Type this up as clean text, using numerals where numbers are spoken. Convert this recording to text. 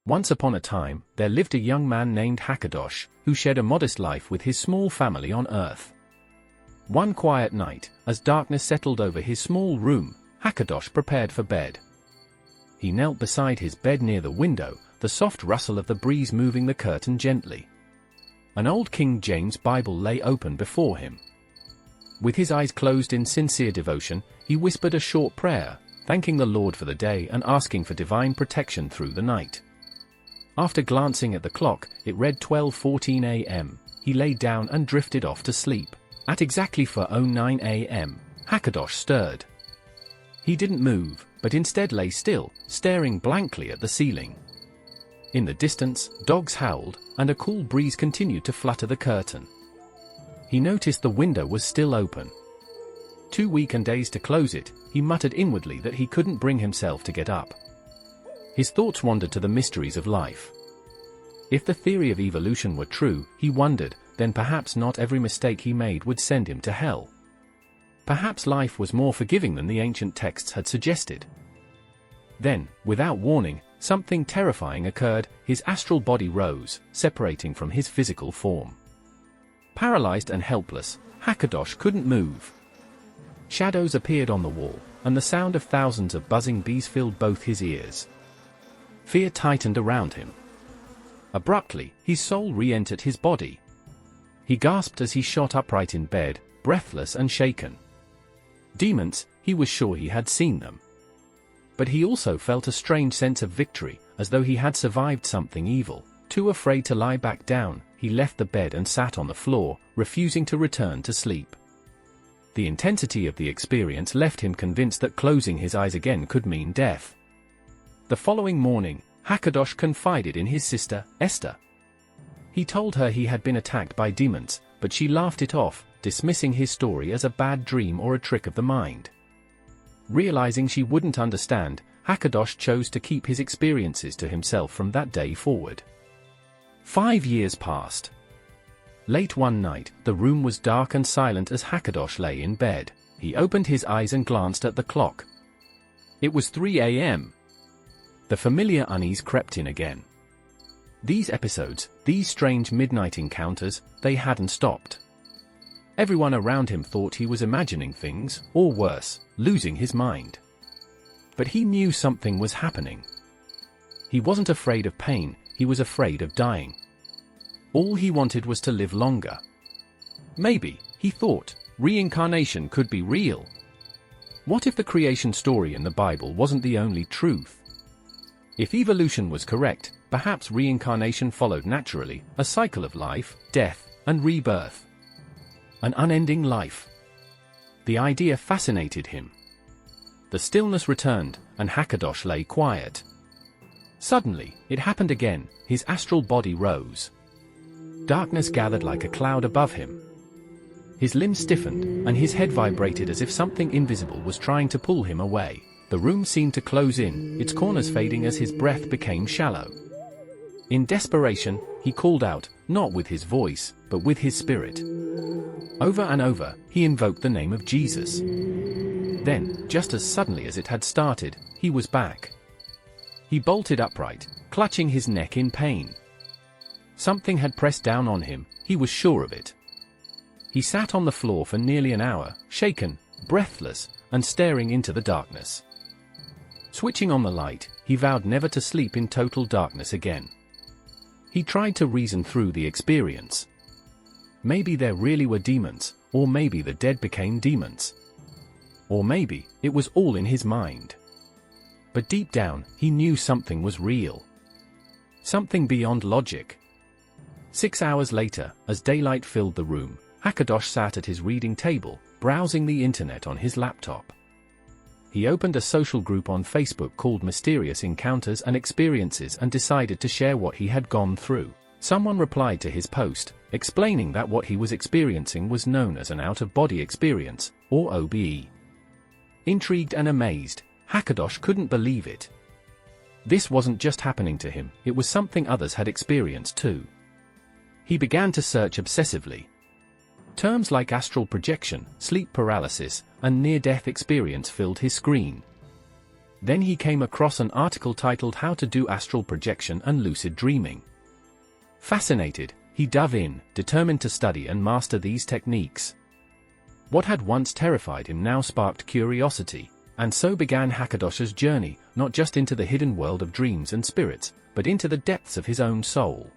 Once upon a time, there lived a young man named Hakkadosh, who shared a modest life with his small family on Earth. One quiet night, as darkness settled over his small room, Hakkadosh prepared for bed. He knelt beside his bed near the window, the soft rustle of the breeze moving the curtain gently. An old King James Bible lay open before him. With his eyes closed in sincere devotion, he whispered a short prayer, thanking the Lord for the day and asking for divine protection through the night. After glancing at the clock, it read 12:14 a.m. He lay down and drifted off to sleep. At exactly 4:09 a.m., Hakkadosh stirred. He didn't move, but instead lay still, staring blankly at the ceiling. In the distance, dogs howled, and a cool breeze continued to flutter the curtain. He noticed the window was still open. Too weak and dazed to close it, he muttered inwardly that he couldn't bring himself to get up. His thoughts wandered to the mysteries of life. If the theory of evolution were true, he wondered, then perhaps not every mistake he made would send him to hell. Perhaps life was more forgiving than the ancient texts had suggested. Then, without warning, something terrifying occurred. His astral body rose, separating from his physical form. Paralyzed and helpless, Hakkadosh couldn't move. Shadows appeared on the wall, and the sound of thousands of buzzing bees filled both his ears. Fear tightened around him. Abruptly, his soul re-entered his body. He gasped as he shot upright in bed, breathless and shaken. Demons, he was sure he had seen them. But he also felt a strange sense of victory, as though he had survived something evil. Too afraid to lie back down, he left the bed and sat on the floor, refusing to return to sleep. The intensity of the experience left him convinced that closing his eyes again could mean death. The following morning, Hakkadosh confided in his sister, Esther. He told her he had been attacked by demons, but she laughed it off, dismissing his story as a bad dream or a trick of the mind. Realizing she wouldn't understand, Hakkadosh chose to keep his experiences to himself from that day forward. 5 years passed. Late one night, the room was dark and silent as Hakkadosh lay in bed. He opened his eyes and glanced at the clock. It was 3 a.m. The familiar unease crept in again. These episodes, these strange midnight encounters, they hadn't stopped. Everyone around him thought he was imagining things, or worse, losing his mind. But he knew something was happening. He wasn't afraid of pain, he was afraid of dying. All he wanted was to live longer. Maybe, he thought, reincarnation could be real. What if the creation story in the Bible wasn't the only truth? If evolution was correct, perhaps reincarnation followed naturally, a cycle of life, death, and rebirth. An unending life. The idea fascinated him. The stillness returned, and Hakkadosh lay quiet. Suddenly, it happened again, his astral body rose. Darkness gathered like a cloud above him. His limbs stiffened, and his head vibrated as if something invisible was trying to pull him away. The room seemed to close in, its corners fading as his breath became shallow. In desperation, he called out, not with his voice, but with his spirit. Over and over, he invoked the name of Jesus. Then, just as suddenly as it had started, he was back. He bolted upright, clutching his neck in pain. Something had pressed down on him, he was sure of it. He sat on the floor for nearly an hour, shaken, breathless, and staring into the darkness. Switching on the light, he vowed never to sleep in total darkness again. He tried to reason through the experience. Maybe there really were demons, or maybe the dead became demons. Or maybe, it was all in his mind. But deep down, he knew something was real. Something beyond logic. 6 hours later, as daylight filled the room, Hakkadosh sat at his reading table, browsing the internet on his laptop. He opened a social group on Facebook called Mysterious Encounters and Experiences and decided to share what he had gone through. Someone replied to his post, explaining that what he was experiencing was known as an out-of-body experience, or OBE. Intrigued and amazed, Hakkadosh couldn't believe it. This wasn't just happening to him, it was something others had experienced too. He began to search obsessively. Terms like astral projection, sleep paralysis, and near-death experience filled his screen. Then he came across an article titled How to Do Astral Projection and Lucid Dreaming. Fascinated, he dove in, determined to study and master these techniques. What had once terrified him now sparked curiosity, and so began Hakkadosh's journey, not just into the hidden world of dreams and spirits, but into the depths of his own soul.